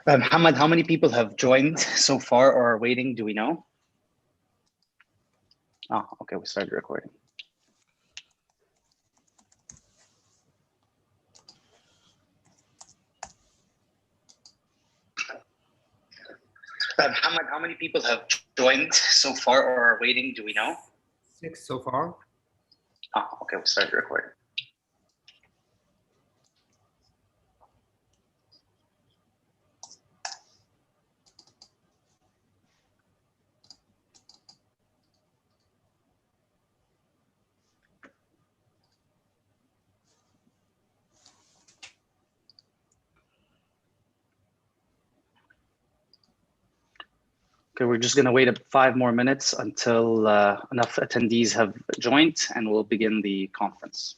Hamad, how many people have joined so far or are waiting? Do we know? Oh, okay, we started recording. Hamad, how many people have joined so far or are waiting? Do we know? 6 so far. Oh, okay, we started recording. Okay, we're just going to wait 5 more minutes until enough attendees have joined, and we'll begin the conference.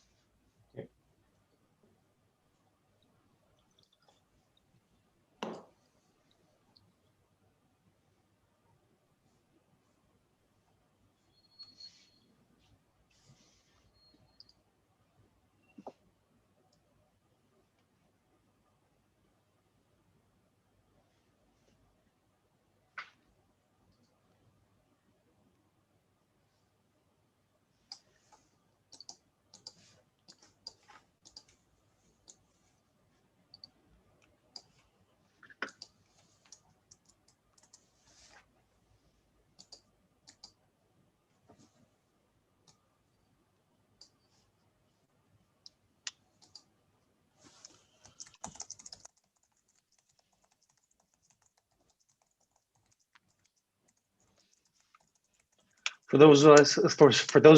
For those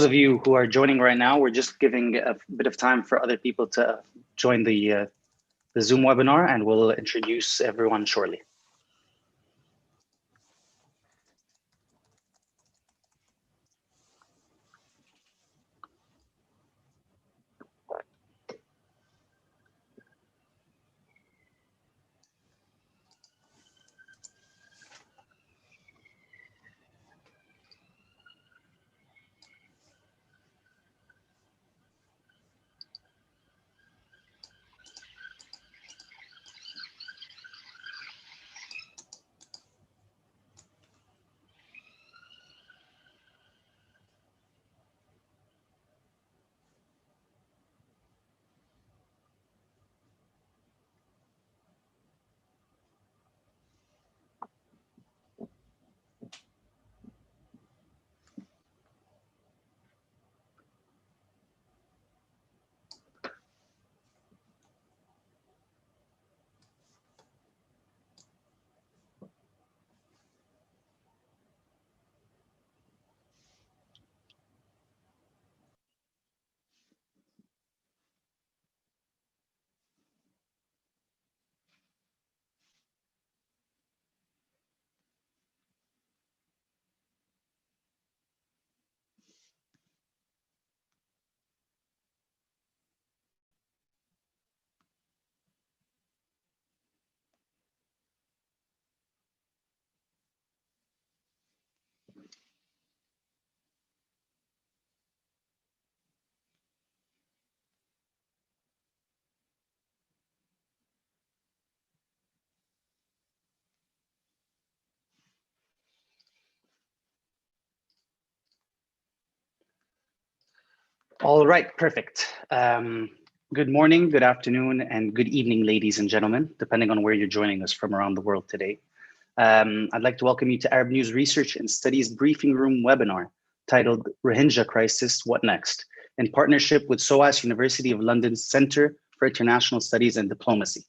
of you who are joining right now, we're just giving a bit of time for other people to join the Zoom webinar, and we'll introduce everyone shortly. All right, perfect. Good morning, good afternoon, and good evening, ladies and gentlemen, depending on where you're joining us from around the world today. I'd like to welcome you to Arab News Research and Studies Briefing Room webinar titled Rohingya Crisis, What Next? In partnership with SOAS University of London's Center for International Studies and Diplomacy.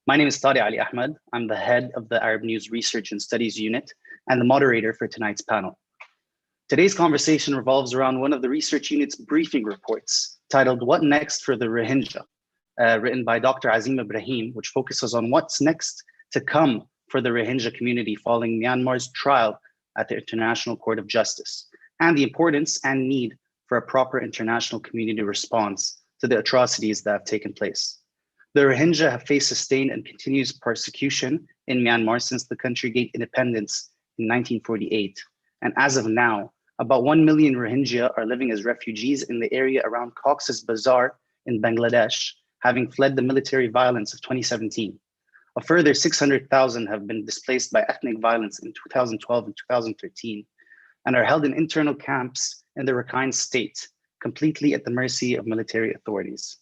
My name is Tariq Ali Ahmed. I'm the head of the Arab News Research and Studies Unit and the moderator for tonight's panel. Today's conversation revolves around one of the research unit's briefing reports titled What Next for the Rohingya, written by Dr. Azim Ibrahim, which focuses on what's next to come for the Rohingya community following Myanmar's trial at the International Court of Justice, and the importance and need for a proper international community response to the atrocities that have taken place. The Rohingya have faced sustained and continuous persecution in Myanmar since the country gained independence in 1948. And as of now, about 1 million Rohingya are living as refugees in the area around Cox's Bazar in Bangladesh, having fled the military violence of 2017. A further 600,000 have been displaced by ethnic violence in 2012 and 2013 and are held in internal camps in the Rakhine state, completely at the mercy of military authorities.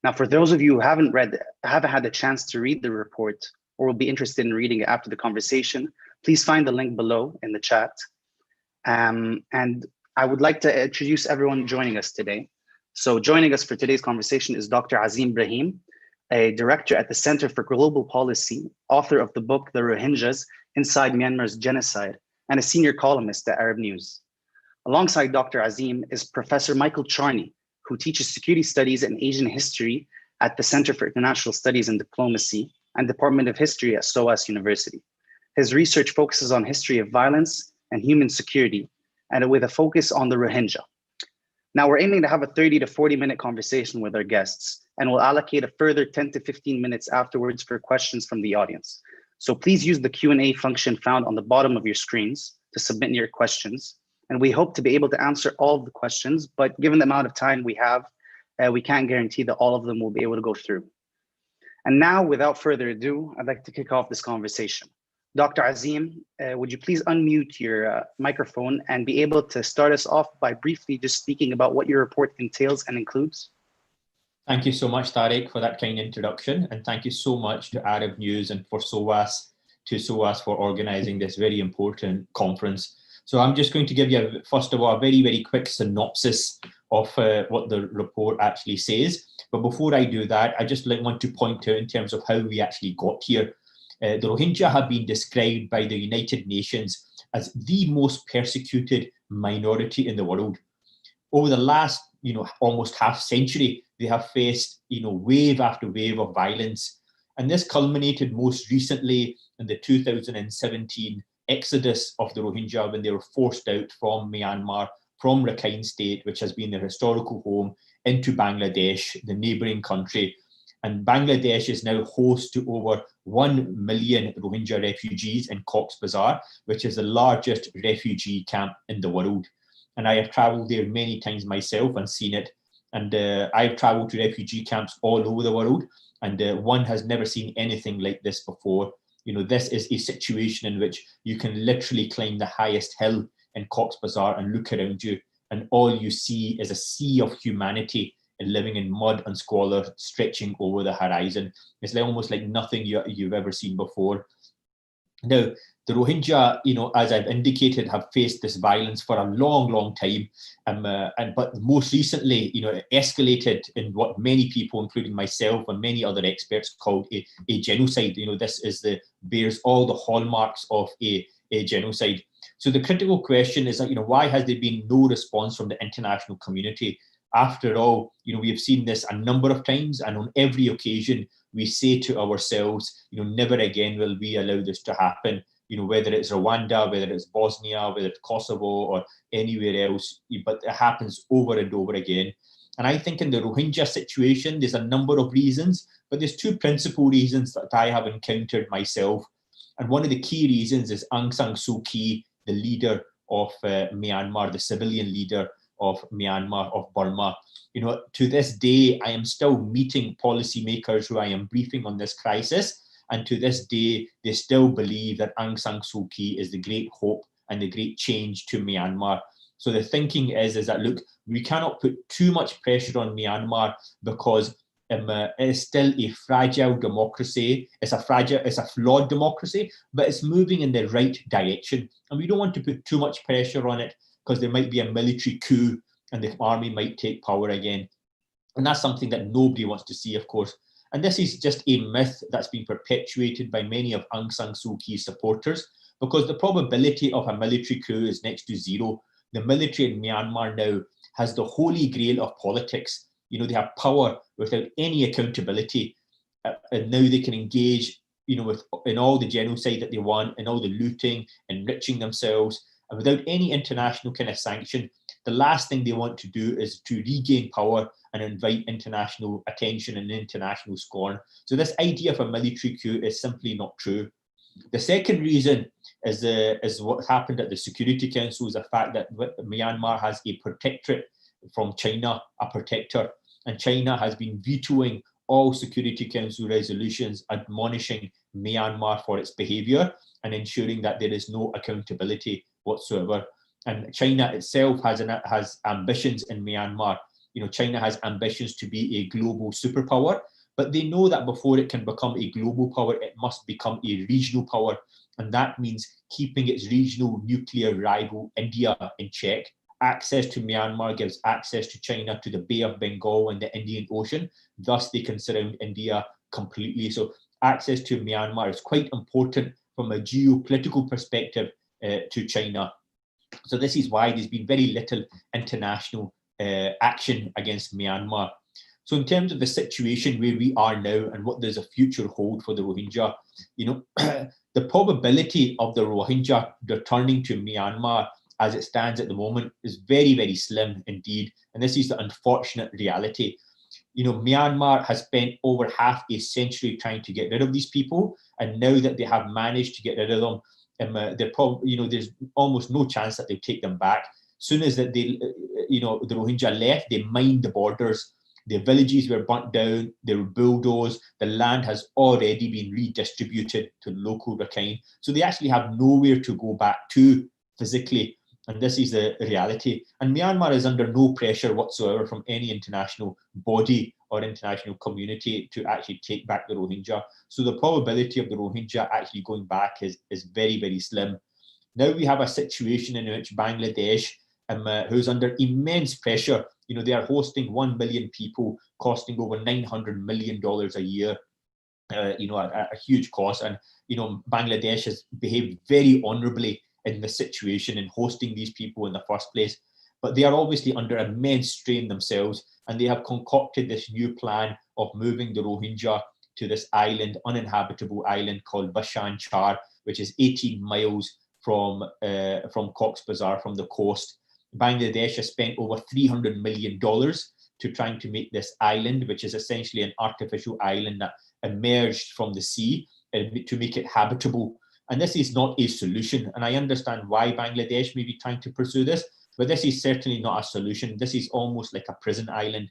Now, for those of you who haven't had the chance to read the report or will be interested in reading it after the conversation, please find the link below in the chat. And I would like to introduce everyone joining us today. So joining us for today's conversation is Dr. Azim Brahim, a director at the Center for Global Policy, author of the book, The Rohingyas Inside Myanmar's Genocide, and a senior columnist at Arab News. Alongside Dr. Azim is Professor Michael Charney, who teaches security studies and Asian history at the Center for International Studies and Diplomacy and Department of History at SOAS University. His research focuses on history of violence and human security, and with a focus on the Rohingya. Now, we're aiming to have a 30 to 40-minute conversation with our guests, and we'll allocate a further 10 to 15 minutes afterwards for questions from the audience. So please use the Q&A function found on the bottom of your screens to submit your questions. And we hope to be able to answer all of the questions, but given the amount of time we have, we can't guarantee that all of them will be able to go through. And now, without further ado, I'd like to kick off this conversation. Dr. Azim, would you please unmute your microphone and be able to start us off by briefly just speaking about what your report entails and includes? Thank you so much, Tariq, for that kind introduction. And thank you so much to Arab News and for SOAS for organizing this very important conference. So I'm just going to give you, first of all, a very, very quick synopsis of what the report actually says. But before I do that, I just want to point out in terms of how we actually got here. The Rohingya have been described by the United Nations as the most persecuted minority in the world. Over the last, almost half century, they have faced, wave after wave of violence. And this culminated most recently in the 2017 exodus of the Rohingya when they were forced out from Myanmar, from Rakhine State, which has been their historical home, into Bangladesh, the neighboring country. And Bangladesh is now host to over 1 million Rohingya refugees in Cox's Bazar, which is the largest refugee camp in the world. And I have traveled there many times myself and seen it. And I've traveled to refugee camps all over the world, and one has never seen anything like this before. This is a situation in which you can literally climb the highest hill in Cox's Bazar and look around you, and all you see is a sea of humanity living in mud and squalor stretching over the horizon. It's almost like nothing you've ever seen before. Now, the Rohingya, as I've indicated, have faced this violence for a long, long time. But most recently, it escalated in what many people, including myself and many other experts, called a genocide. This bears all the hallmarks of a genocide. So the critical question is that, why has there been no response from the international community? After all, we have seen this a number of times, and on every occasion, we say to ourselves, never again will we allow this to happen. Whether it's Rwanda, whether it's Bosnia, whether it's Kosovo or anywhere else, but it happens over and over again. And I think in the Rohingya situation, there's a number of reasons, but there's two principal reasons that I have encountered myself. And one of the key reasons is Aung San Suu Kyi, the leader of Myanmar, the civilian leader of Myanmar, of Burma. To this day, I am still meeting policymakers who I am briefing on this crisis. And to this day, they still believe that Aung San Suu Kyi is the great hope and the great change to Myanmar. So the thinking is that, look, we cannot put too much pressure on Myanmar because it is still a fragile democracy. It's a flawed democracy, but it's moving in the right direction. And we don't want to put too much pressure on it because there might be a military coup and the army might take power again. And that's something that nobody wants to see, of course. And this is just a myth that's been perpetuated by many of Aung San Suu Kyi's supporters, because the probability of a military coup is next to zero. The military in Myanmar now has the holy grail of politics. They have power without any accountability. And now they can engage, in all the genocide that they want, and all the looting, enriching themselves, and without any international kind of sanction. The last thing they want to do is to regain power and invite international attention and international scorn. So this idea of a military coup is simply not true. The second reason is what happened at the Security Council, is the fact that Myanmar has a protectorate from China, a protector, and China has been vetoing all Security Council resolutions admonishing Myanmar for its behaviour and ensuring that there is no accountability whatsoever. And China itself has ambitions in Myanmar. China has ambitions to be a global superpower, but they know that before it can become a global power, it must become a regional power. And that means keeping its regional nuclear rival, India, in check. Access to Myanmar gives access to China to the Bay of Bengal and the Indian Ocean. Thus, they can surround India completely. So access to Myanmar is quite important from a geopolitical perspective to China. So this is why there's been very little international action against Myanmar. So in terms of the situation where we are now and what does a future hold for the Rohingya, the probability of the Rohingya returning to Myanmar as it stands at the moment is very, very slim indeed. And this is the unfortunate reality. Myanmar has spent over half a century trying to get rid of these people. And now that they have managed to get rid of them, there's almost no chance that they'll take them back. Soon as that the Rohingya left, they mined the borders. Their villages were burnt down, they were bulldozed, the land has already been redistributed to local Rakhine. So they actually have nowhere to go back to physically. And this is the reality. And Myanmar is under no pressure whatsoever from any international body or international community to actually take back the Rohingya. So the probability of the Rohingya actually going back is very, very slim. Now we have a situation in which Bangladesh, who's under immense pressure, they are hosting 1 million people, costing over $900 million a year, a huge cost. And, Bangladesh has behaved very honorably in the situation in hosting these people in the first place. But they are obviously under immense strain themselves, and they have concocted this new plan of moving the Rohingya to this island, uninhabitable island called Bhasan Char, which is 18 miles from Cox's Bazar, from the coast. Bangladesh has spent over $300 million to trying to make this island, which is essentially an artificial island that emerged from the sea, to make it habitable. And this is not a solution. And I understand why Bangladesh may be trying to pursue this, but this is certainly not a solution. This is almost like a prison island.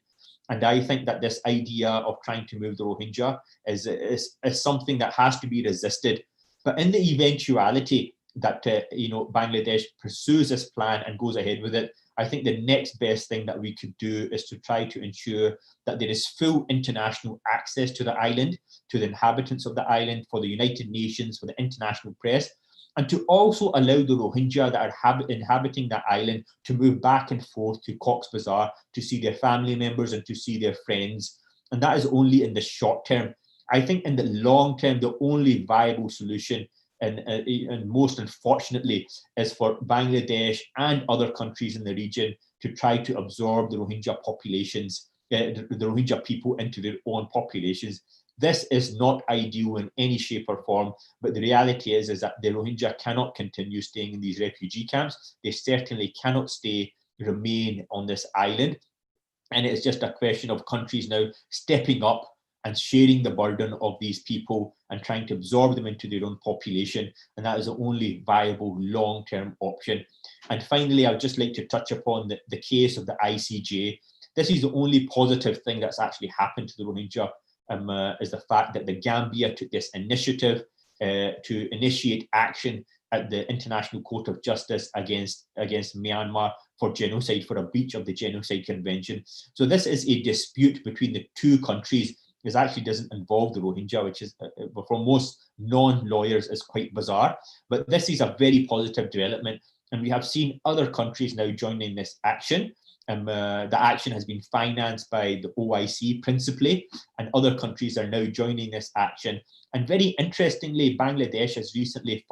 And I think that this idea of trying to move the Rohingya is something that has to be resisted. But in the eventuality that Bangladesh pursues this plan and goes ahead with it, I think the next best thing that we could do is to try to ensure that there is full international access to the island, to the inhabitants of the island, for the United Nations, for the international press, and to also allow the Rohingya that are inhabiting that island to move back and forth to Cox's Bazar to see their family members and to see their friends. And that is only in the short term. I think in the long term, the only viable solution, and most unfortunately, is for Bangladesh and other countries in the region to try to absorb the Rohingya populations, the Rohingya people into their own populations. This is not ideal in any shape or form, but the reality is that the Rohingya cannot continue staying in these refugee camps. They certainly cannot remain on this island. And it's just a question of countries now stepping up and sharing the burden of these people and trying to absorb them into their own population. And that is the only viable long-term option. And finally, I would just like to touch upon the case of the ICJ. This is the only positive thing that's actually happened to the Rohingya, is the fact that the Gambia took this initiative to initiate action at the International Court of Justice against Myanmar for genocide, for a breach of the Genocide Convention. So this is a dispute between the two countries. This actually doesn't involve the Rohingya, which is, for most non-lawyers, is quite bizarre. But this is a very positive development. And we have seen other countries now joining this action. The action has been financed by the OIC principally, and other countries are now joining this action. And very interestingly, Bangladesh has recently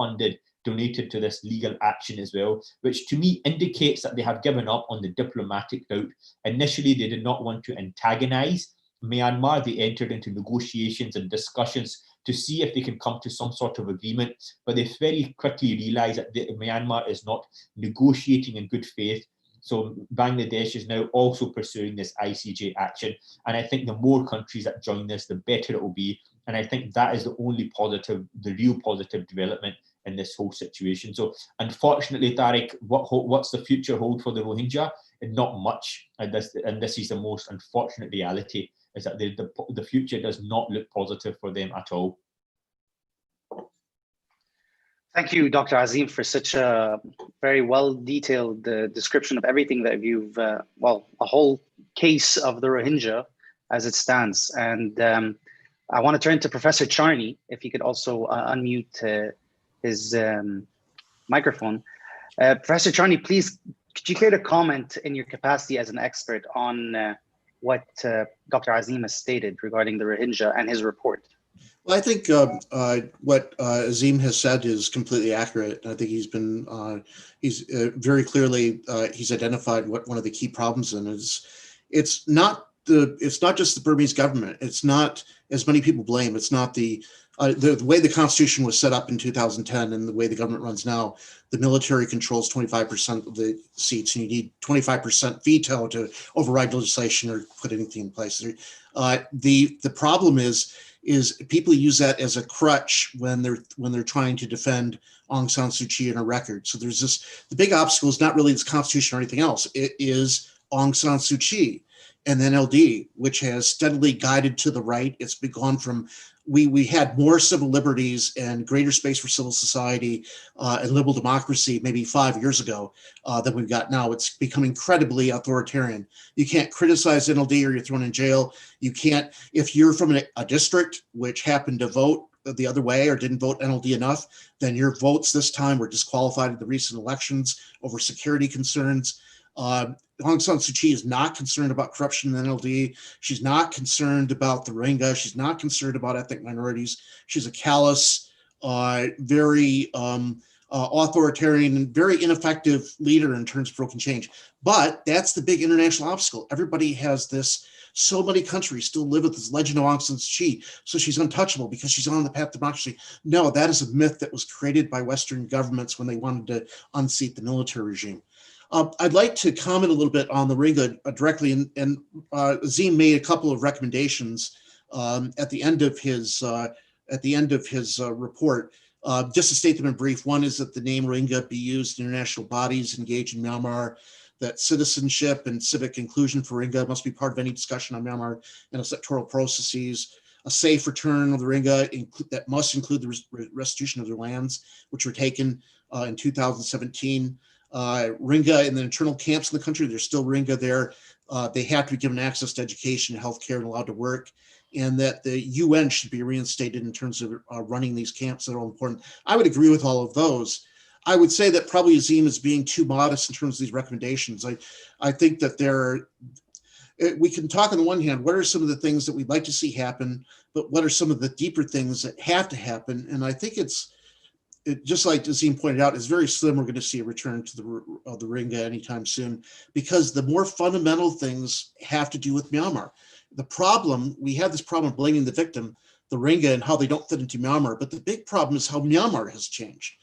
donated to this legal action as well, which to me indicates that they have given up on the diplomatic route. Initially, they did not want to antagonize Myanmar. They entered into negotiations and discussions to see if they can come to some sort of agreement, but they very quickly realized that Myanmar is not negotiating in good faith. So Bangladesh is now also pursuing this ICJ action. And I think the more countries that join this, the better it will be. And I think that is the only positive, the real positive development in this whole situation. So unfortunately, Tariq, what's the future hold for the Rohingya? And not much. And this is the most unfortunate reality, is that the future does not look positive for them at all. Thank you, Dr. Azim, for such a very well-detailed description of everything that you've, well, a whole case of the Rohingya as it stands. And I want to turn to Professor Charney, if he could also unmute his microphone. Professor Charney, please, could you care to comment in your capacity as an expert on what Dr. Azim has stated regarding the Rohingya and his report? Well, I think what Azim has said is completely accurate. I think he's very clearly he's identified what one of the key problems is. It's not just the Burmese government. It's not, as many people blame. It's not the way the Constitution was set up in 2010 and the way the government runs now. The military controls 25% of the seats, and you need 25% veto to override legislation or put anything in place. The problem is people use that as a crutch when they're trying to defend Aung San Suu Kyi in a record. So the big obstacle is not really this Constitution or anything else. It is Aung San Suu Kyi and the NLD, which has steadily guided to the right. It's been gone from, we had more civil liberties and greater space for civil society and liberal democracy maybe 5 years ago than we've got now. It's become incredibly authoritarian. You can't criticize NLD or you're thrown in jail. You can't, if you're from a district which happened to vote the other way or didn't vote NLD enough, then your votes this time were disqualified in the recent elections over security concerns. Aung San Suu Kyi is not concerned about corruption in the NLD. She's not concerned about the Rohingya. She's not concerned about ethnic minorities. She's a callous, very authoritarian and very ineffective leader in terms of provoking change. But that's the big international obstacle. Everybody has this. So many countries still live with this legend of Aung San Suu Kyi, so she's untouchable because she's on the path to democracy. No, that is a myth that was created by Western governments when they wanted to unseat the military regime. I'd like to comment a little bit on the Rohingya directly, and Azim made a couple of recommendations at the end of his report. Just to state them in brief, one is that the name Rohingya be used in international bodies engaged in Myanmar, that citizenship and civic inclusion for Rohingya must be part of any discussion on Myanmar and its electoral processes, a safe return of the Rohingya that must include the restitution of their lands, which were taken in 2017. Rohingya in the internal camps in the country, there's still Rohingya there. They have to be given access to education, healthcare, and allowed to work, and that the UN should be reinstated in terms of running these camps that are all important. I would agree with all of those. I would say that probably Azim is being too modest in terms of these recommendations. I think that we can talk on the one hand, what are some of the things that we'd like to see happen, but what are some of the deeper things that have to happen? And I think it's just like Azim pointed out, it's very slim we're going to see a return to the Rohingya anytime soon, because the more fundamental things have to do with Myanmar. We have this problem of blaming the victim, the Rohingya, and how they don't fit into Myanmar. But the big problem is how Myanmar has changed.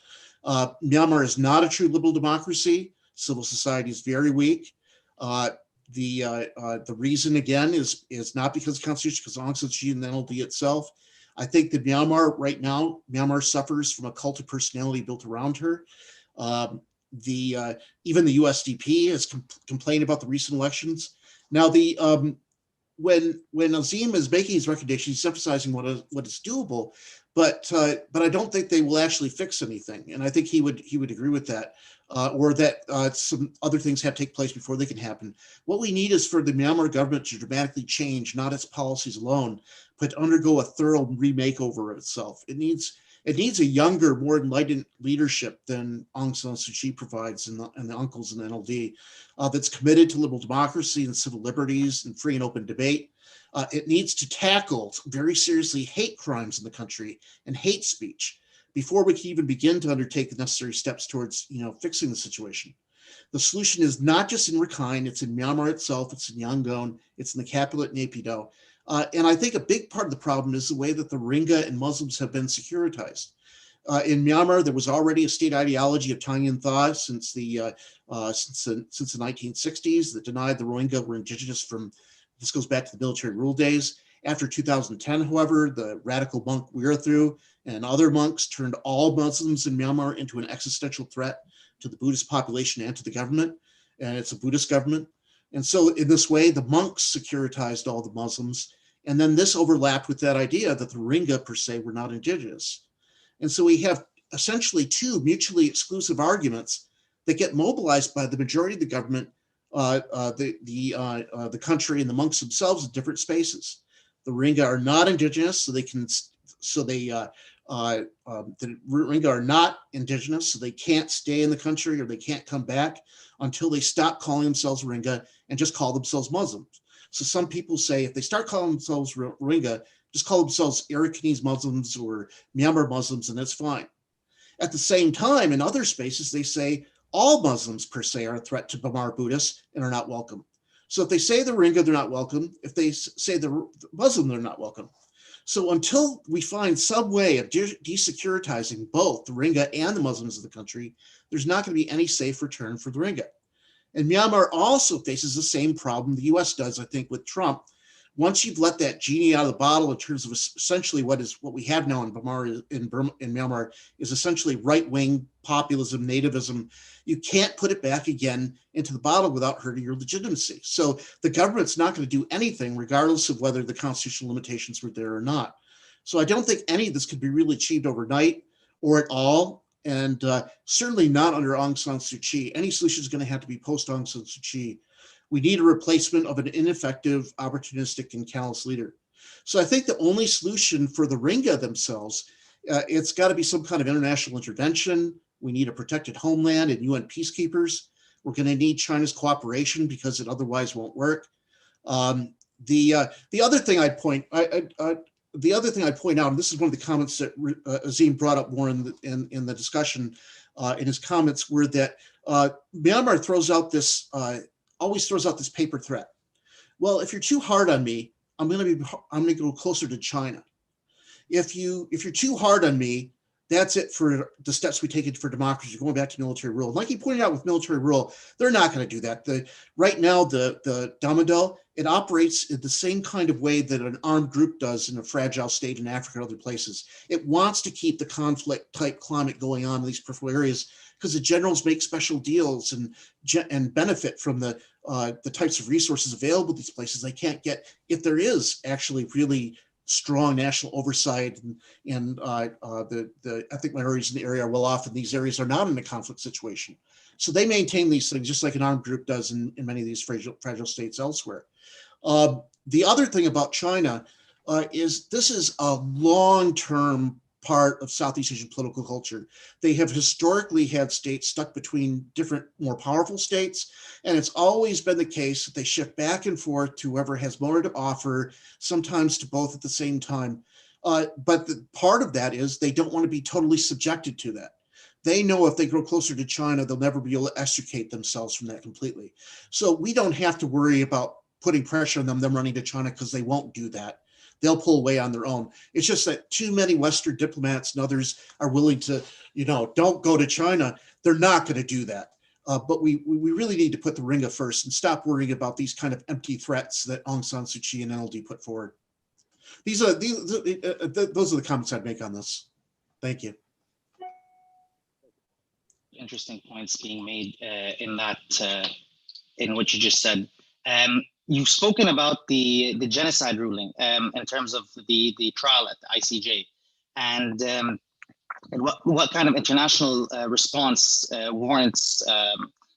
Myanmar is not a true liberal democracy. Civil society is very weak. The reason, again, is not because of the Constitution, because Aung San Suu Kyi and the NLD itself. I think that Myanmar right now, Myanmar suffers from a cult of personality built around her. Even the USDP has complained about the recent elections. Now, when Azim is making his recommendations, he's emphasizing what is doable, but I don't think they will actually fix anything. And I think he would agree with that, or that some other things have to take place before they can happen. What we need is for the Myanmar government to dramatically change, not its policies alone, but to undergo a thorough remakeover of itself. It needs a younger, more enlightened leadership than Aung San Suu Kyi provides and the uncles in the NLD, that's committed to liberal democracy and civil liberties and free and open debate. It needs to tackle very seriously hate crimes in the country and hate speech before we can even begin to undertake the necessary steps towards fixing the situation. The solution is not just in Rakhine, it's in Myanmar itself, it's in Yangon, it's in the capital at Naypyidaw. And I think a big part of the problem is the way that the Rohingya and Muslims have been securitized. In Myanmar, there was already a state ideology of Tangyen Tha since the 1960s that denied the Rohingya were indigenous this goes back to the military rule days. After 2010, however, the radical monk Weerthu and other monks turned all Muslims in Myanmar into an existential threat to the Buddhist population and to the government, and it's a Buddhist government. And so in this way, the monks securitized all the Muslims, And then this overlapped with that idea that the Rohingya per se were not indigenous. And so we have essentially two mutually exclusive arguments that get mobilized by the majority of the government, the country, and the monks themselves in different spaces. The Rohingya are not indigenous, so the Rohingya are not indigenous, so they can't stay in the country or they can't come back until they stop calling themselves Rohingya and just call themselves Muslims. So some people say if they start calling themselves Rohingya, just call themselves Arakanese Muslims or Myanmar Muslims, and that's fine. At the same time, in other spaces, they say all Muslims per se are a threat to Bamar Buddhists and are not welcome. So if they say the Rohingya, they're not welcome. If they say the Muslim, they're not welcome. So until we find some way of desecuritizing both the Rohingya and the Muslims of the country, there's not going to be any safe return for the Rohingya. And Myanmar also faces the same problem the US does, I think, with Trump. Once you've let that genie out of the bottle in terms of essentially what we have now in Myanmar is essentially right-wing populism, nativism, you can't put it back again into the bottle without hurting your legitimacy. So the government's not going to do anything regardless of whether the constitutional limitations were there or not. So I don't think any of this could be really achieved overnight or at all. And certainly not under Aung San Suu Kyi. Any solution is going to have to be post-Aung San Suu Kyi. We need a replacement of an ineffective, opportunistic, and callous leader. So I think the only solution for the Rohingya themselves, it's got to be some kind of international intervention. We need a protected homeland and UN peacekeepers. We're going to need China's cooperation because it otherwise won't work. The other thing I'd point out, and this is one of the comments that Azim brought up more in the discussion in his comments, were that Myanmar always throws out this paper threat. Well, if you're too hard on me, I'm going to go closer to China. If you're too hard on me, that's it for the steps we take for democracy, going back to military rule. Like he pointed out with military rule, they're not going to do that. Right now, the Damodel, it operates in the same kind of way that an armed group does in a fragile state in Africa and other places. It wants to keep the conflict type climate going on in these peripheral areas because the generals make special deals and benefit from the types of resources available to these places they can't get if there is actually really strong national oversight and the ethnic minorities in the area are well off, and these areas are not in a conflict situation. So they maintain these things just like an armed group does in many of these fragile states elsewhere. The other thing about China is this is a long-term part of Southeast Asian political culture. They have historically had states stuck between different, more powerful states, and it's always been the case that they shift back and forth to whoever has more to offer, sometimes to both at the same time. But part of that is they don't want to be totally subjected to that. They know if they grow closer to China, they'll never be able to extricate themselves from that completely. So we don't have to worry about putting pressure on them running to China because they won't do that. They'll pull away on their own. It's just that too many Western diplomats and others are willing to, don't go to China. They're not going to do that. But we really need to put the Rohingya first and stop worrying about these kind of empty threats that Aung San Suu Kyi and NLD put forward. Those are the comments I'd make on this. Thank you. Interesting points being made in what you just said. You've spoken about the genocide ruling in terms of the trial at the ICJ, and what kind of international response warrants,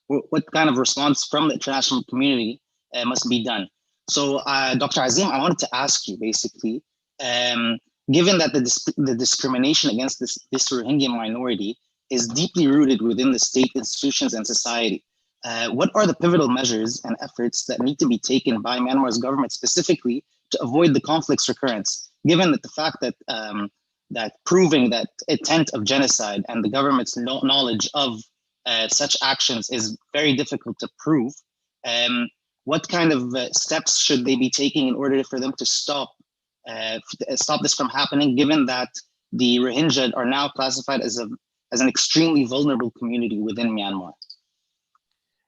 what kind of response from the international community must be done. So, Dr. Azim, I wanted to ask you basically, given that the discrimination against this Rohingya minority is deeply rooted within the state institutions and society, what are the pivotal measures and efforts that need to be taken by Myanmar's government specifically to avoid the conflict's recurrence, given that the fact that that proving that intent of genocide and the government's knowledge of such actions is very difficult to prove? What kind of steps should they be taking in order for them to stop this from happening, given that the Rohingya are now classified as an extremely vulnerable community within Myanmar?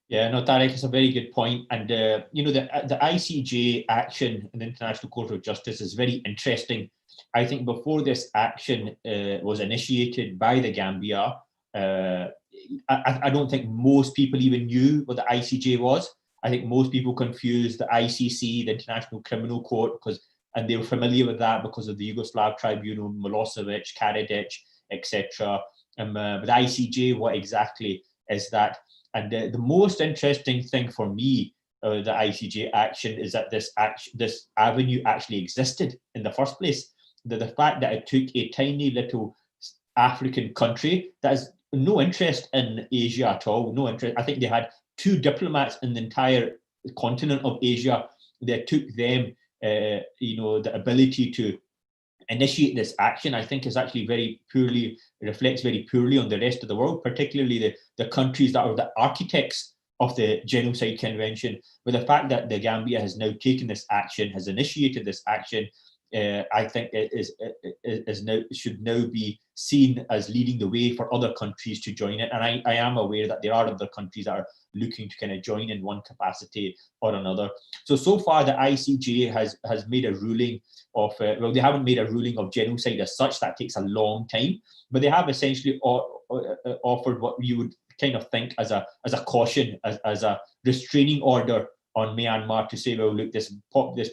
Yeah, no, Tarek, it's a very good point. And, the ICJ action in the International Court of Justice is very interesting. I think before this action was initiated by the Gambia, I don't think most people even knew what the ICJ was. I think most people confused the ICC, the International Criminal Court, because and they were familiar with that because of the Yugoslav tribunal, Milosevic, Karadzic, etc. But the ICJ, what exactly is that? And the most interesting thing for me, the ICJ action, is that this avenue actually existed in the first place. The fact that it took a tiny little African country that has no interest in Asia at all, no interest. I think they had 2 diplomats in the entire continent of Asia. That took them, the ability to initiate this action, I think, is actually reflects very poorly on the rest of the world, particularly the countries that are the architects of the Genocide Convention. But the fact that the Gambia has now taken this action, has initiated this action, I think it should now be seen as leading the way for other countries to join it. And I am aware that there are other countries that are looking to kind of join in one capacity or another. So far, the ICJ has made a ruling of, well, they haven't made a ruling of genocide as such. That takes a long time, but they have essentially offered what you would kind of think as a caution, as a restraining order on Myanmar, to say, well, look, this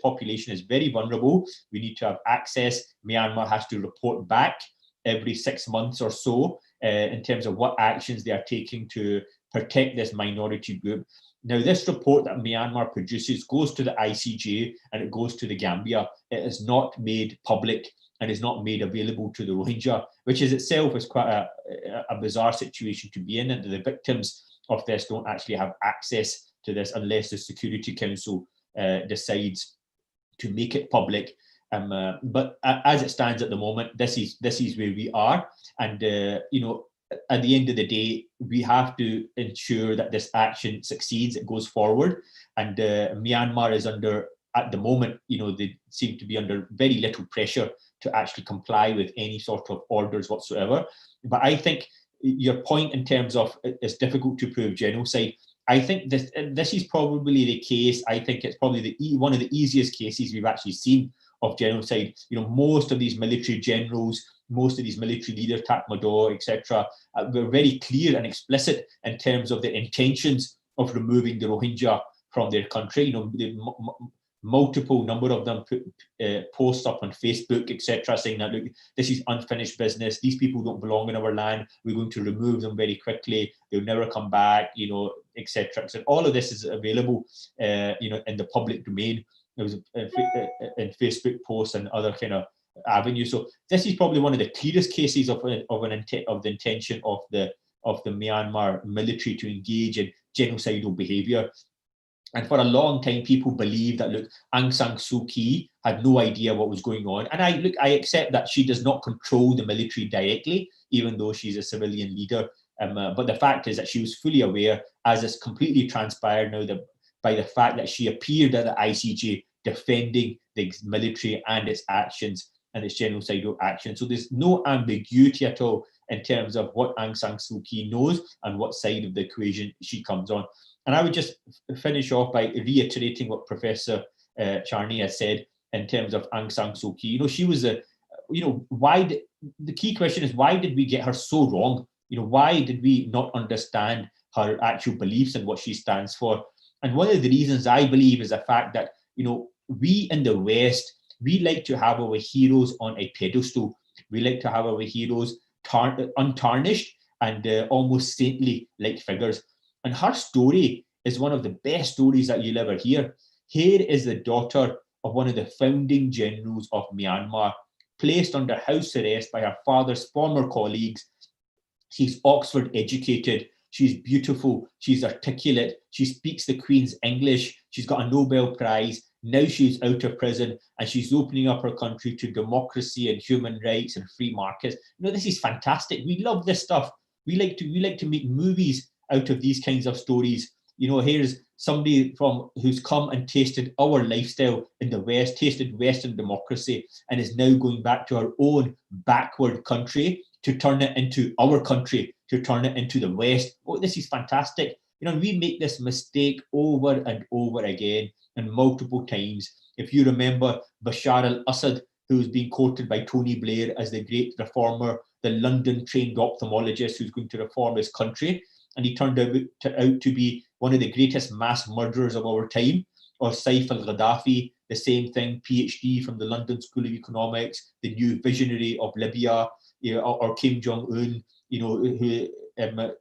population is very vulnerable. We need to have access. Myanmar has to report back every 6 months or so in terms of what actions they are taking to protect this minority group. Now, this report that Myanmar produces goes to the ICJ and it goes to the Gambia. It is not made public and is not made available to the Rohingya, which is itself is quite a bizarre situation to be in, and the victims of this don't actually have access to this unless the Security Council decides to make it public. But as it stands at the moment, this is where we are, and at the end of the day, we have to ensure that this action succeeds, it goes forward, and Myanmar is under, at the moment, they seem to be under very little pressure to actually comply with any sort of orders whatsoever. But I think your point in terms of it's difficult to prove genocide, I think this is probably the case. I think it's probably one of the easiest cases we've actually seen of genocide. Most of these military generals, most of these military leaders, Tatmadaw, etc., were very clear and explicit in terms of their intentions of removing the Rohingya from their country. Multiple number of them put posts up on Facebook, etc., saying that, look, this is unfinished business. These people don't belong in our land. We're going to remove them very quickly. They'll never come back, etc. So all of this is available, in the public domain. It was in Facebook posts and other kind of avenues. So this is probably one of the clearest cases of the intention of the Myanmar military to engage in genocidal behaviour. And for a long time, people believed that, look, Aung San Suu Kyi had no idea what was going on. And I accept that she does not control the military directly, even though she's a civilian leader. But the fact is that she was fully aware, as is completely transpired now, by the fact that she appeared at the ICJ defending the military and its actions and its genocidal actions. So there's no ambiguity at all in terms of what Aung San Suu Kyi knows and what side of the equation she comes on. And I would just finish off by reiterating what Professor Charney has said in terms of Aung San Suu Kyi. She was the key question is, why did we get her so wrong? Why did we not understand her actual beliefs and what she stands for? And one of the reasons I believe is the fact that, we in the West, we like to have our heroes on a pedestal. We like to have our heroes untarnished and almost saintly-like figures. And her story is one of the best stories that you'll ever hear. Here is the daughter of one of the founding generals of Myanmar, placed under house arrest by her father's former colleagues. She's Oxford educated. She's beautiful. She's articulate. She speaks the Queen's English. She's got a Nobel Prize. Now she's out of prison and she's opening up her country to democracy and human rights and free markets. This is fantastic. We love this stuff. We like to make movies out of these kinds of stories. Here's somebody who's come and tasted our lifestyle in the West, tasted Western democracy, and is now going back to her own backward country to turn it into our country, to turn it into the West. Oh, this is fantastic. We make this mistake over and over again and multiple times. If you remember Bashar al-Assad, who's being quoted by Tony Blair as the great reformer, the London-trained ophthalmologist who's going to reform his country, and he turned out to be one of the greatest mass murderers of our time, or Saif al-Gaddafi, the same thing, PhD from the London School of Economics, the new visionary of Libya, or Kim Jong-un, who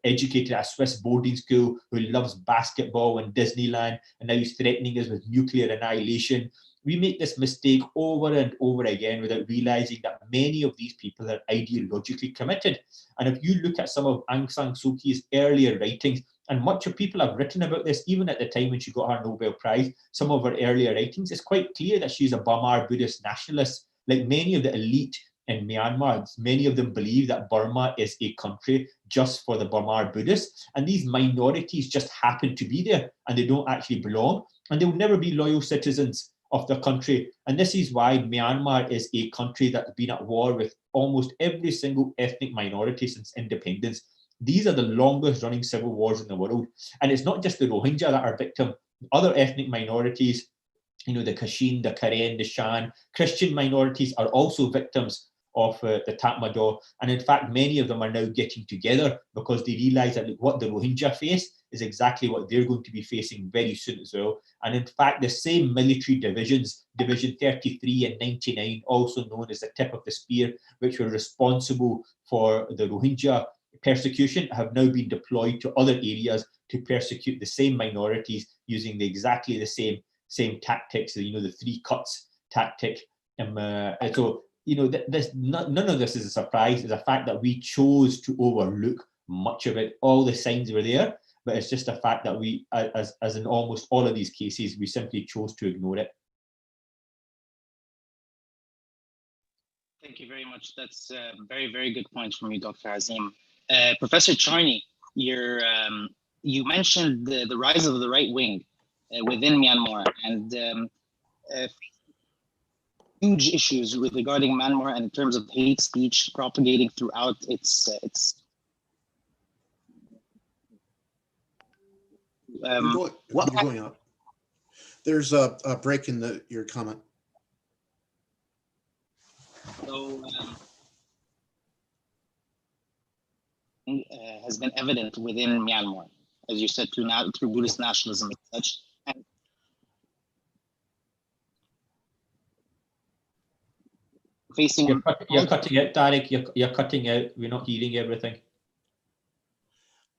educated at a Swiss boarding school, who loves basketball and Disneyland, and now he's threatening us with nuclear annihilation. We make this mistake over and over again without realizing that many of these people are ideologically committed. And if you look at some of Aung San Suu Kyi's earlier writings, and much of people have written about this, even at the time when she got her Nobel Prize, some of her earlier writings, it's quite clear that she's a Burma Buddhist nationalist. Like many of the elite in Myanmar, many of them believe that Burma is a country just for the Burma Buddhists, and these minorities just happen to be there, and they don't actually belong, and they'll never be loyal citizens of the country. And this is why Myanmar is a country that's been at war with almost every single ethnic minority since independence. These are the longest running civil wars in the world. And it's not just the Rohingya that are victim. Other ethnic minorities, the Kachin, the Karen, the Shan, Christian minorities are also victims of the Tatmadaw. And in fact, many of them are now getting together because they realize that what the Rohingya face is exactly what they're going to be facing very soon as well. And in fact, the same military divisions, Division 33 and 99, also known as the tip of the spear, which were responsible for the Rohingya persecution, have now been deployed to other areas to persecute the same minorities using exactly the same tactics, the three cuts tactic. So none of this is a surprise. It's a fact that we chose to overlook much of it. All the signs were there, but it's just a fact that we, as in almost all of these cases, we simply chose to ignore it. Thank you very much. That's very, very good points from you, Dr. Azim. Professor Charney, you mentioned the rise of the right wing within Myanmar, and huge issues regarding Myanmar and in terms of hate speech propagating throughout its you're going out. There's a break in your comment. So has been evident within Myanmar, as you said, through Buddhist nationalism and such. And facing you're cutting out, Tariq. You're cutting out. We're not hearing everything.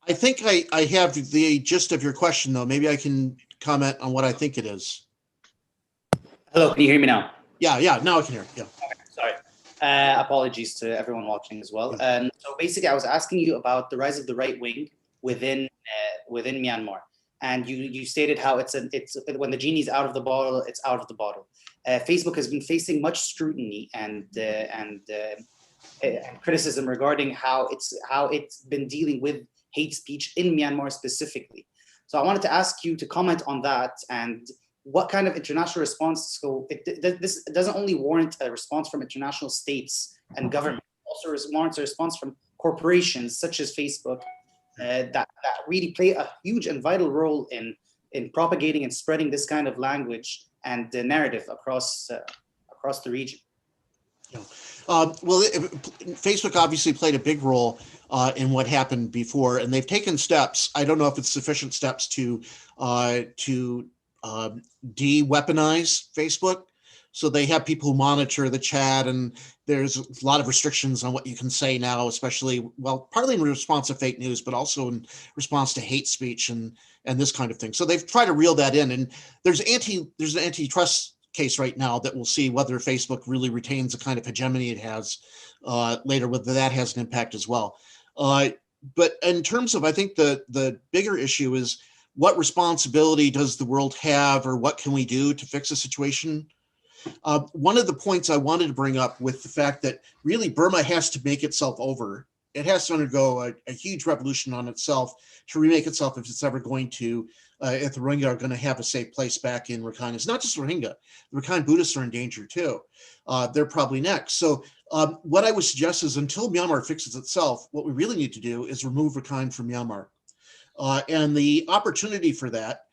I think I have the gist of your question, though. Maybe I can comment on what I think it is. Hello, can you hear me now? Yeah, now I can hear. Yeah. Okay, sorry. Apologies to everyone watching as well. So basically, I was asking you about the rise of the right wing within Myanmar, and you stated how it's when the genie's out of the bottle, it's out of the bottle. Facebook has been facing much scrutiny and criticism regarding how it's been dealing with hate speech in Myanmar specifically. So I wanted to ask you to comment on that and what kind of international response. So this doesn't only warrant a response from international states and government, it also warrants a response from corporations such as Facebook that really play a huge and vital role in propagating and spreading this kind of language and the narrative across the region. Yeah. Facebook obviously played a big role in what happened before, and they've taken steps. I don't know if it's sufficient steps to de-weaponize Facebook. So they have people who monitor the chat, and there's a lot of restrictions on what you can say now, especially, well, partly in response to fake news, but also in response to hate speech and this kind of thing. So they've tried to reel that in, and there's an antitrust case right now that we'll see whether Facebook really retains the kind of hegemony it has later, whether that has an impact as well. But in terms of, I think the bigger issue is what responsibility does the world have, or what can we do to fix the situation? One of the points I wanted to bring up with the fact that really Burma has to make itself over. It has to undergo a huge revolution on itself to remake itself if it's ever going to, if the Rohingya are going to have a safe place back in Rakhine. It's not just Rohingya. The Rakhine Buddhists are in danger too. They're probably next. So what I would suggest is until Myanmar fixes itself, what we really need to do is remove Rakhine from Myanmar. And the opportunity for that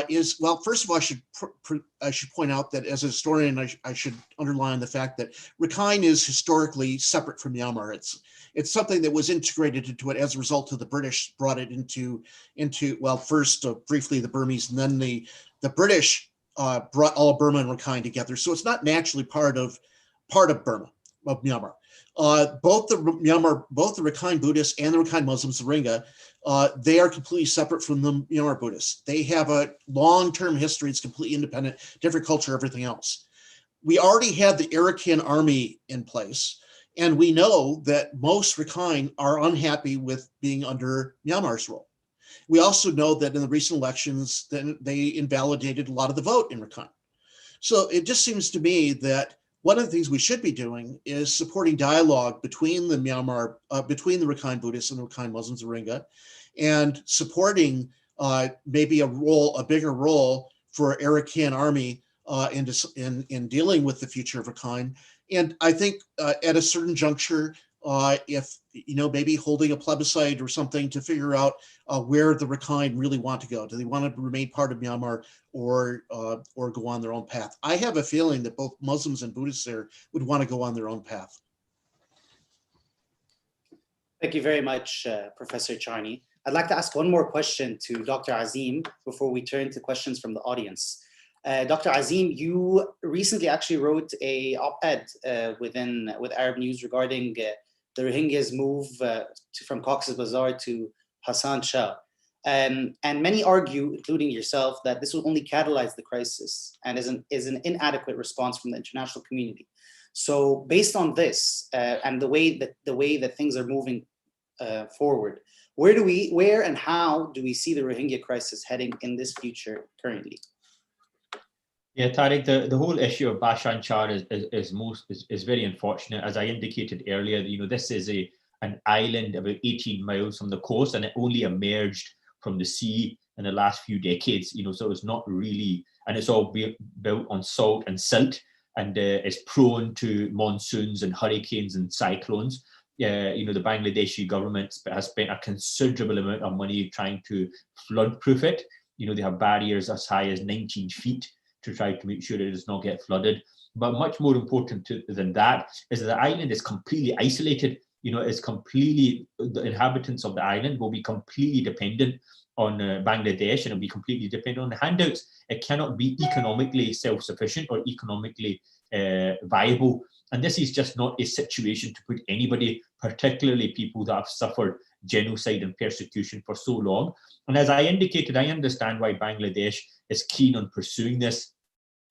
is, well, first of all, I should point out that as a historian, I should underline the fact that Rakhine is historically separate from Myanmar. It's something that was integrated into it as a result of the British brought it into well, first briefly the Burmese, and then the British brought all Burma and Rakhine together. So it's not naturally part of Burma, of Myanmar. Both the Rakhine Buddhists and the Rakhine Muslims, the Rohingya, they are completely separate from the Myanmar Buddhists. They have a long-term history. It's completely independent, different culture, everything else. We already had the Arakan army in place, and we know that most Rakhine are unhappy with being under Myanmar's rule. We also know that in the recent elections, then they invalidated a lot of the vote in Rakhine. So it just seems to me that one of the things we should be doing is supporting dialogue between the between the Rakhine Buddhists and the Rakhine Muslims, the Rohingya, and supporting maybe a bigger role for Arakan army in dealing with the future of Rakhine. And I think at a certain juncture, if maybe holding a plebiscite or something to figure out where the Rakhine really want to go. Do they want to remain part of Myanmar or go on their own path? I have a feeling that both Muslims and Buddhists there would want to go on their own path. Thank you very much, Professor Charney. I'd like to ask one more question to Dr. Azim before we turn to questions from the audience. Dr. Azim, you recently actually wrote a op-ed with Arab News regarding the Rohingyas' move from Cox's Bazar to Hassan Shah. And many argue, including yourself, that this will only catalyze the crisis and is an inadequate response from the international community. So based on this and the way that things are moving forward, where and how do we see the Rohingya crisis heading in this future currently? Yeah, Tariq, the whole issue of Bashar Char is very unfortunate. As I indicated earlier, this is an island about 18 miles from the coast, and it only emerged from the sea in the last few decades. So it's not really, and it's all built on salt and silt, and is prone to monsoons and hurricanes and cyclones. The Bangladeshi government has spent a considerable amount of money trying to flood-proof it. They have barriers as high as 19 feet to try to make sure it does not get flooded. But much more important than that is that the island is completely isolated. The inhabitants of the island will be completely dependent on Bangladesh, and it'll be completely dependent on the handouts. It cannot be economically self-sufficient or economically viable. And this is just not a situation to put anybody, particularly people that have suffered genocide and persecution for so long. And as I indicated, I understand why Bangladesh is keen on pursuing this.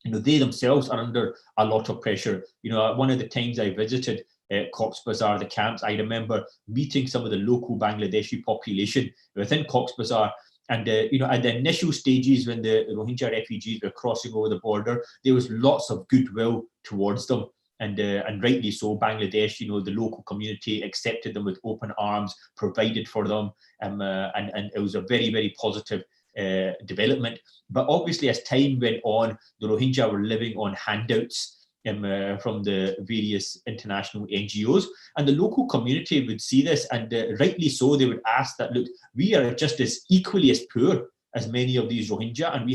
They themselves are under a lot of pressure. One of the times I visited Cox's Bazar, the camps, I remember meeting some of the local Bangladeshi population within Cox's Bazar. And, at the initial stages when the Rohingya refugees were crossing over the border, there was lots of goodwill towards them. And rightly so. Bangladesh, the local community accepted them with open arms, provided for them, and it was a very, very positive development. But obviously, as time went on, the Rohingya were living on handouts from the various international NGOs, and the local community would see this, and rightly so. They would ask that, look, we are just as equally as poor as many of these Rohingya, and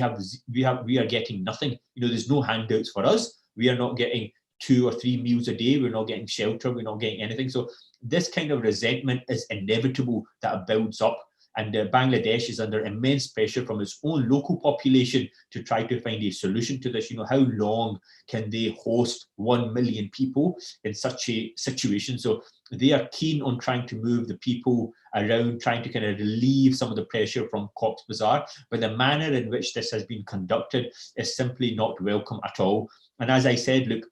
we are getting nothing. There's no handouts for us. We are not getting 2 or 3 meals a day. We're not getting shelter. We're not getting anything. So this kind of resentment is inevitable that it builds up. And Bangladesh is under immense pressure from its own local population to try to find a solution to this. How long can they host 1 million people in such a situation? So they are keen on trying to move the people around, trying to kind of relieve some of the pressure from Cox's Bazar. But the manner in which this has been conducted is simply not welcome at all. And as I said, look,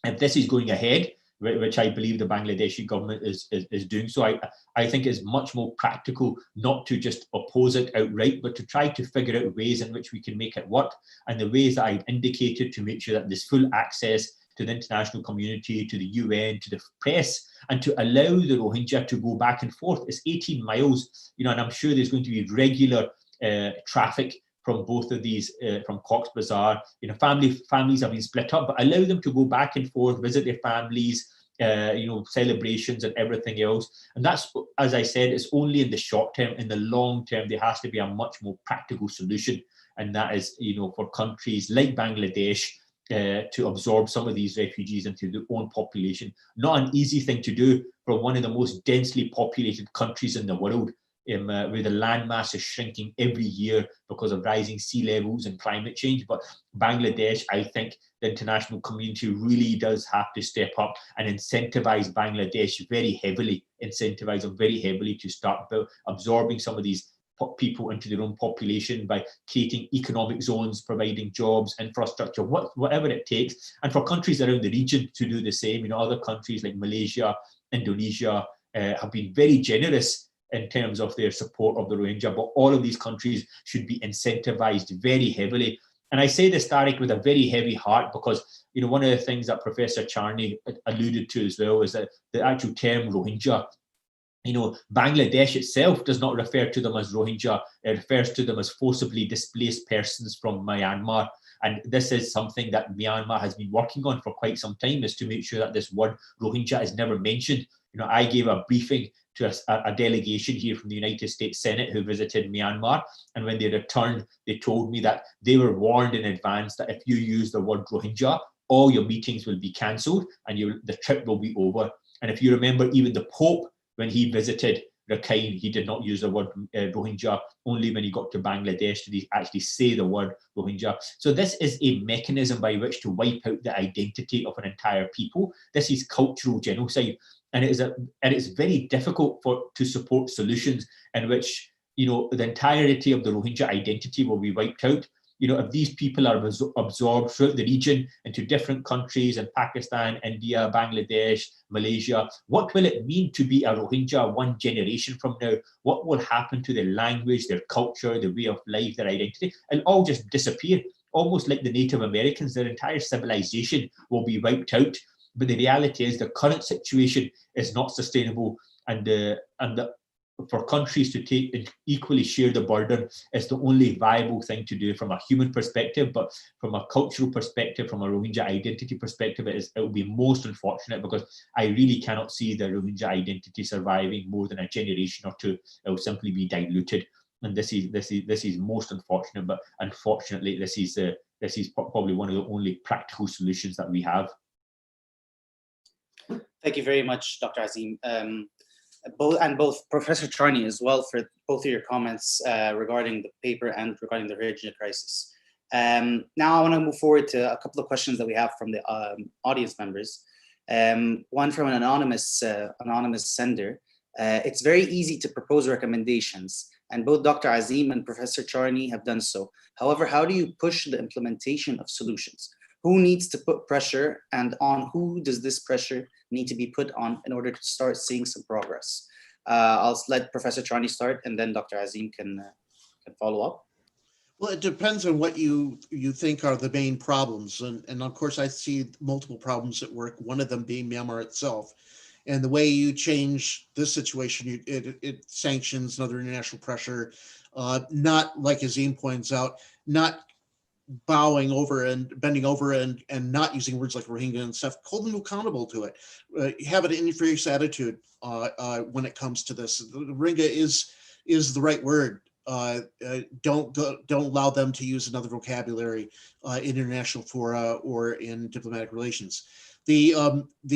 if this is going ahead, which I believe the Bangladeshi government is doing so, I think it's much more practical not to just oppose it outright, but to try to figure out ways in which we can make it work, and the ways that I've indicated to make sure that there's full access to the international community, to the UN, to the press, and to allow the Rohingya to go back and forth. It's 18 miles, and I'm sure there's going to be regular traffic from both of these, from Cox's Bazar. Families have been split up, but allow them to go back and forth, visit their families, celebrations and everything else. And that's, as I said, it's only in the short term. In the long term, there has to be a much more practical solution. And that is, for countries like Bangladesh to absorb some of these refugees into their own population. Not an easy thing to do for one of the most densely populated countries in the world. where the landmass is shrinking every year because of rising sea levels and climate change. But Bangladesh, I think the international community really does have to step up and incentivize Bangladesh very heavily, incentivize them very heavily to start absorbing some of these people into their own population by creating economic zones, providing jobs, infrastructure, whatever it takes. And for countries around the region to do the same. You know, other countries like Malaysia, Indonesia have been very generous in terms of their support of the Rohingya, but all of these countries should be incentivized very heavily. And I say this, Tariq, with a very heavy heart, because, you know, one of the things that Professor Charney alluded to as well is that the actual term Rohingya, you know, Bangladesh itself does not refer to them as Rohingya. It refers to them as forcibly displaced persons from Myanmar. And this is something that Myanmar has been working on for quite some time, is to make sure that this word Rohingya is never mentioned. You know, I gave a briefing to a delegation here from the United States Senate who visited Myanmar. And when they returned, they told me that they were warned in advance that if you use the word Rohingya, all your meetings will be cancelled and the trip will be over. And if you remember, even the Pope, when he visited Rakhine, he did not use the word Rohingya. Only when he got to Bangladesh did he actually say the word Rohingya. So this is a mechanism by which to wipe out the identity of an entire people. This is cultural genocide. And it is very difficult to support solutions in which, you know, the entirety of the Rohingya identity will be wiped out. You know, if these people are absorbed throughout the region into different countries in Pakistan, India, Bangladesh, Malaysia, what will it mean to be a Rohingya 1 generation from now? What will happen to their language, their culture, their way of life, their identity? It'll all just disappear, almost like the Native Americans. Their entire civilization will be wiped out. But the reality is the current situation is not sustainable, and for countries to take and equally share the burden is the only viable thing to do from a human perspective. But from a cultural perspective, from a Rohingya identity perspective, it will be most unfortunate, because I really cannot see the Rohingya identity surviving more than a generation or two. It will simply be diluted, and this is most unfortunate. But unfortunately, this is probably one of the only practical solutions that we have. Thank you very much, Dr. Azim. Both Professor Charney as well, for both of your comments regarding the paper and regarding the Rohingya crisis. Now I want to move forward to a couple of questions that we have from the audience members. One from an anonymous sender. It's very easy to propose recommendations, and both Dr. Azim and Professor Charney have done so. However, how do you push the implementation of solutions? Who needs to put pressure, and on who does this pressure need to be put on in order to start seeing some progress? I'll let Professor Charney start, and then Dr. Azim can follow up. Well, it depends on what you think are the main problems. And of course, I see multiple problems at work, one of them being Myanmar itself. And the way you change this situation, it sanctions and other international pressure, not, like Azim points out, not bowing over and bending over and not using words like Rohingya and stuff. Hold them accountable to it. Have an in-your-face attitude when it comes to this. Rohingya is the right word. Don't allow them to use another vocabulary in international fora or in diplomatic relations. The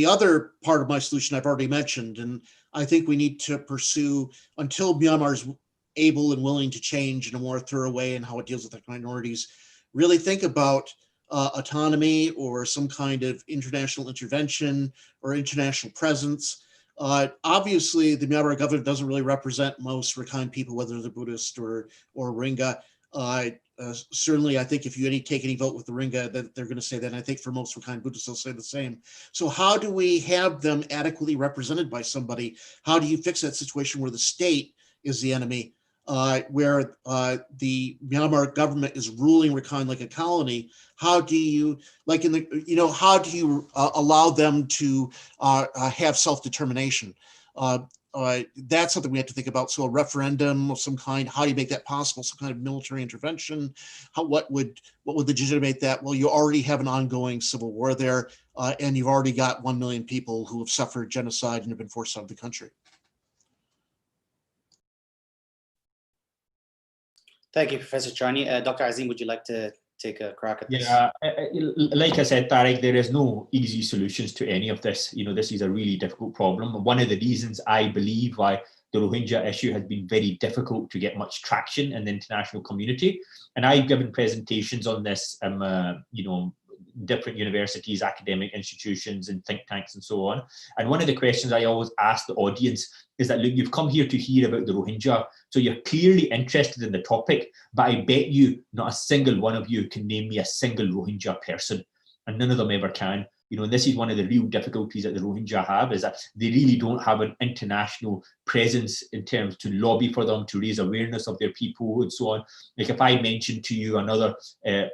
other part of my solution I've already mentioned, and I think we need to pursue until Myanmar is able and willing to change in a more thorough way in how it deals with ethnic minorities. Really think about autonomy or some kind of international intervention or international presence. Obviously, the Myanmar government doesn't really represent most Rakhine people, whether they're Buddhist or Rohingya. Certainly, I think if you take any vote with the Rohingya, that they're going to say that. And I think for most Rakhine Buddhists, they'll say the same. So how do we have them adequately represented by somebody? How do you fix that situation where the state is the enemy? Where the Myanmar government is ruling Rakhine like a colony? How do you, like how do you allow them to have self-determination? That's something we have to think about. So a referendum of some kind, how do you make that possible? Some kind of military intervention? What would legitimate that? Well, you already have an ongoing civil war there, and you've already got 1 million people who have suffered genocide and have been forced out of the country. Thank you, Professor Charney. Dr. Azim, would you like to take a crack at this? Yeah, like I said, Tariq, there is no easy solutions to any of this. You know, this is a really difficult problem. One of the reasons I believe why the Rohingya issue has been very difficult to get much traction in the international community. And I've given presentations on this, different universities, academic institutions, and think tanks, and so on. And one of the questions I always ask the audience is that, look, you've come here to hear about the Rohingya, so you're clearly interested in the topic, but I bet you not a single one of you can name me a single Rohingya person, and none of them ever can. And this is one of the real difficulties that the Rohingya have, is that they really don't have an international presence in terms to lobby for them, to raise awareness of their people, and so on. Like if I mentioned to you another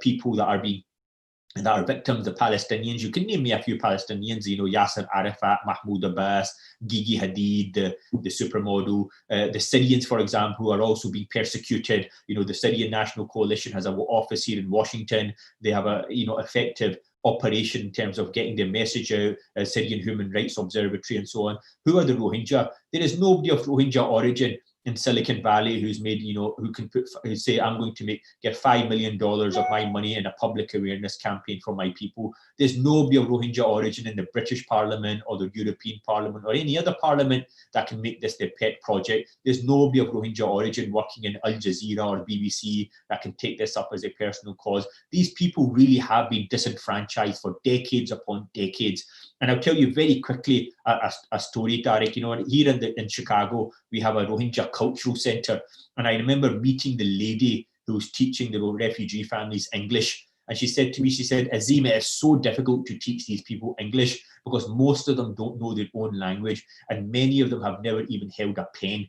people that are victims, the Palestinians, you can name me a few Palestinians, Yasser Arafat, Mahmoud Abbas, Gigi Hadid, the supermodel, the Syrians, for example, who are also being persecuted. The Syrian National Coalition has an office here in Washington. They have a, effective operation in terms of getting their message out, Syrian Human Rights Observatory, and so on. Who are the Rohingya? There is nobody of Rohingya origin in Silicon Valley who's made, who can say, I'm going to get $5 million of my money in a public awareness campaign for my people. There's nobody of Rohingya origin in the British Parliament or the European Parliament or any other parliament that can make this their pet project. There's nobody of Rohingya origin working in Al Jazeera or BBC that can take this up as a personal cause. These people really have been disenfranchised for decades upon decades. And I'll tell you very quickly a story, Tariq. Here in Chicago, we have a Rohingya cultural center. And I remember meeting the lady who was teaching the refugee families English. And she said to me, Azim, it is so difficult to teach these people English because most of them don't know their own language. And many of them have never even held a pen.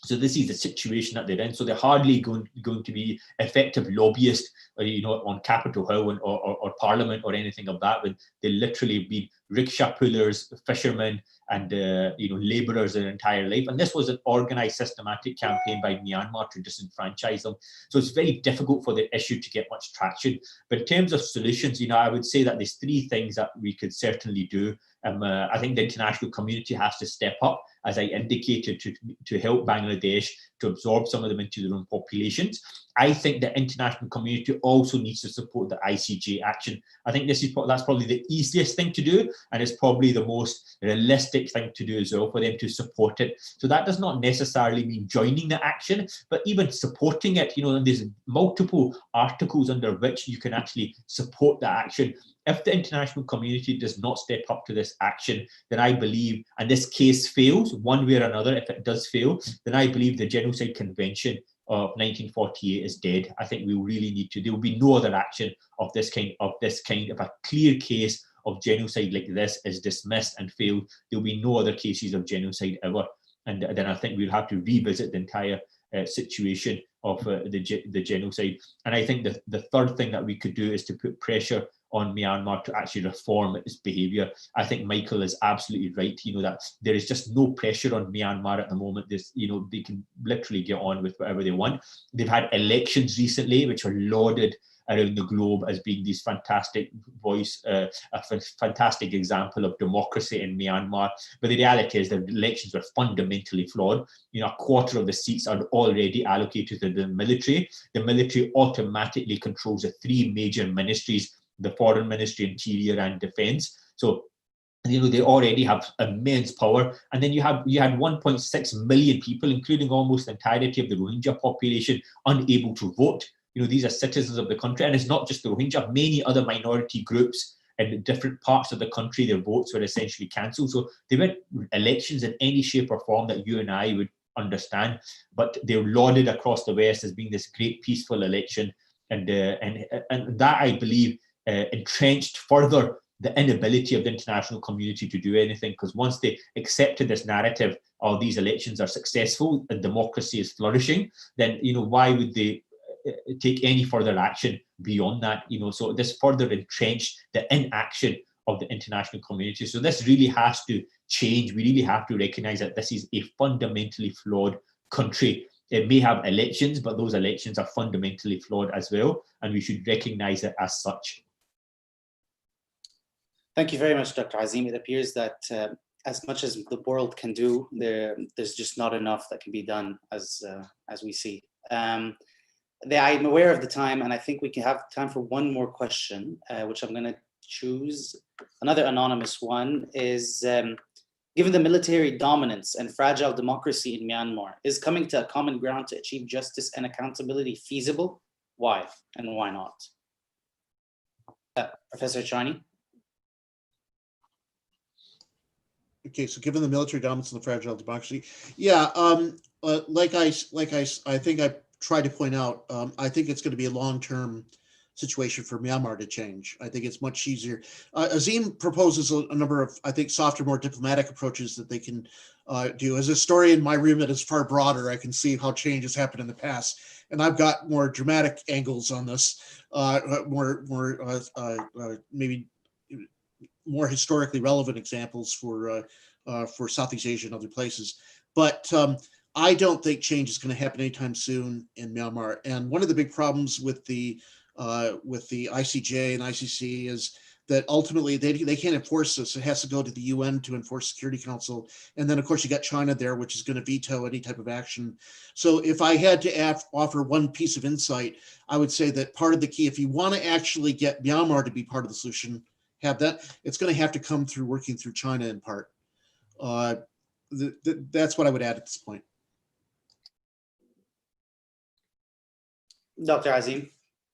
So this is the situation that they're in. So they're hardly going to be effective lobbyists, on Capitol Hill or Parliament or anything of that. But they literally be rickshaw pullers, fishermen, and labourers their entire life. And this was an organised, systematic campaign by Myanmar to disenfranchise them. So it's very difficult for the issue to get much traction. But in terms of solutions, I would say that there's three things that we could certainly do. I think the international community has to step up, as I indicated, to help Bangladesh to absorb some of them into their own populations. I think the international community also needs to support the ICJ action. I think that's probably the easiest thing to do, and it's probably the most realistic thing to do as well, for them to support it. So that does not necessarily mean joining the action, but even supporting it. And there's multiple articles under which you can actually support the action. If the international community does not step up to this action, then I believe, and this case fails one way or another, if it does fail, then I believe the Genocide Convention of 1948 is dead. I think we really need to, there will be no other action of this kind. If a clear case of genocide like this is dismissed and failed, there will be no other cases of genocide ever. And then I think we'll have to revisit the entire situation of the genocide. And I think the third thing that we could do is to put pressure on Myanmar to actually reform its behaviour. I think Michael is absolutely right, that there is just no pressure on Myanmar at the moment. They can literally get on with whatever they want. They've had elections recently, which are lauded around the globe as being these fantastic a fantastic example of democracy in Myanmar. But the reality is the elections were fundamentally flawed. A quarter of the seats are already allocated to the military. The military automatically controls the three major ministries: the Foreign Ministry, Interior, and Defence. So, they already have immense power. And then you had 1.6 million people, including almost the entirety of the Rohingya population, unable to vote. These are citizens of the country. And it's not just the Rohingya, many other minority groups in different parts of the country, their votes were essentially cancelled. So they weren't elections in any shape or form that you and I would understand, but they were lauded across the West as being this great peaceful election. And that, I believe, entrenched further the inability of the international community to do anything, because once they accepted this narrative, these elections are successful and democracy is flourishing, then why would they take any further action beyond that? So this further entrenched the inaction of the international community. So this really has to change. We really have to recognize that this is a fundamentally flawed country. It may have elections, but those elections are fundamentally flawed as well, and we should recognize it as such. Thank you very much, Dr. Azim. It appears that as much as the world can do, there's just not enough that can be done, as we see. I'm aware of the time, and I think we can have time for one more question, which I'm going to choose. Another anonymous one is, Given the military dominance and fragile democracy in Myanmar, is coming to a common ground to achieve justice and accountability feasible? Why and why not? Professor Chani? Okay, so given the military dominance and the fragile democracy, yeah, like I think I tried to point out, I think it's going to be a long-term situation for Myanmar to change. I think it's much easier. Azim proposes a number of, I think, softer, more diplomatic approaches that they can do. As a historian, my remit is far broader. I can see how change has happened in the past, and I've got more dramatic angles on this, maybe more historically relevant examples for Southeast Asia and other places. But I don't think change is going to happen anytime soon in Myanmar. And one of the big problems with the ICJ and ICC is that ultimately they can't enforce this. It has to go to the UN to enforce Security Council. And then, of course, you got China there, which is going to veto any type of action. So if I had to offer one piece of insight, I would say that part of the key, if you want to actually get Myanmar to be part of the solution, it's going to have to come through working through China in part. That's what I would add at this point. Dr. Azim?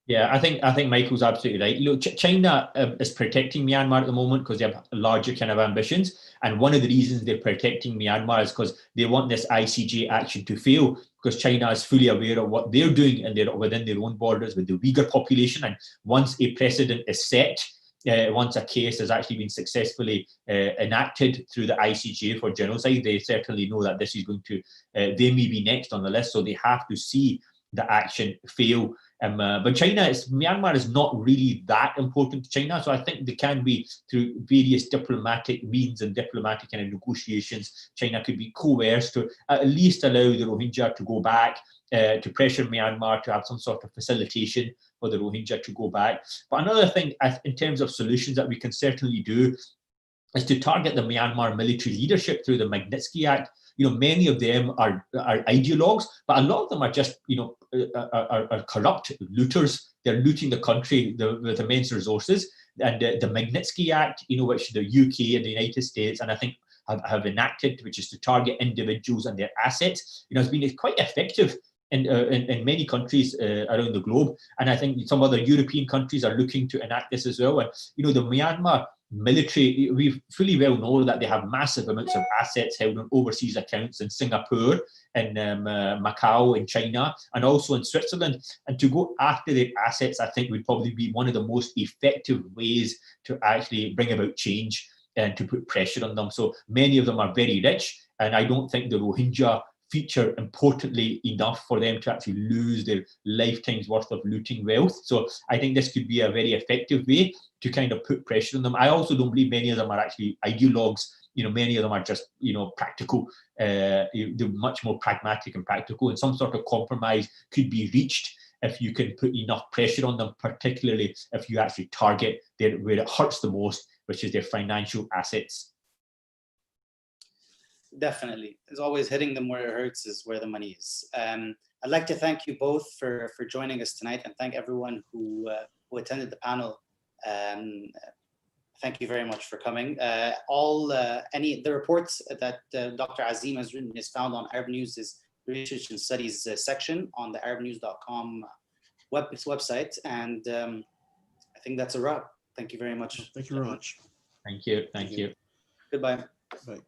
Yeah, I think Michael's absolutely right. Look, China is protecting Myanmar at the moment because they have larger kind of ambitions. And one of the reasons they're protecting Myanmar is because they want this ICJ action to fail, because China is fully aware of what they're doing and they're within their own borders with the Uyghur population. And once a precedent is set, once a case has actually been successfully enacted through the ICJ for genocide, they certainly know that this is going to, they may be next on the list. So they have to see the action fail. But Myanmar is not really that important to China. So I think they can be, through various diplomatic means and diplomatic kind of negotiations, China could be coerced to at least allow the Rohingya to go back, to pressure Myanmar to have some sort of facilitation for the Rohingya to go back. But another thing, in terms of solutions that we can certainly do, is to target the Myanmar military leadership through the Magnitsky Act. Many of them are ideologues, but a lot of them are just, are corrupt looters. They're looting the country with immense resources. And the Magnitsky Act, which the UK and the United States, and I think have enacted, which is to target individuals and their assets, has been quite effective in many countries around the globe. And I think some other European countries are looking to enact this as well. And, the Myanmar military, we fully well know that they have massive amounts of assets held on overseas accounts in Singapore, in Macau, in China, and also in Switzerland. And to go after their assets, I think, would probably be one of the most effective ways to actually bring about change and to put pressure on them. So many of them are very rich, and I don't think the Rohingya feature importantly enough for them to actually lose their lifetime's worth of looting wealth. So I think this could be a very effective way to kind of put pressure on them. I also don't believe many of them are actually ideologues. Many of them are just, practical. They're much more pragmatic and practical, and some sort of compromise could be reached if you can put enough pressure on them, particularly if you actually target where it hurts the most, which is their financial assets. Definitely. As always, hitting them where it hurts is where the money is. I'd like to thank you both for joining us tonight, and thank everyone who attended the panel. Thank you very much for coming. The reports that Dr. Azim has written is found on Arab News' Research and Studies section on the arabnews.com website. And I think that's a wrap. Thank you very much. Thank you very much. Thank you. Thank you. Goodbye. Bye.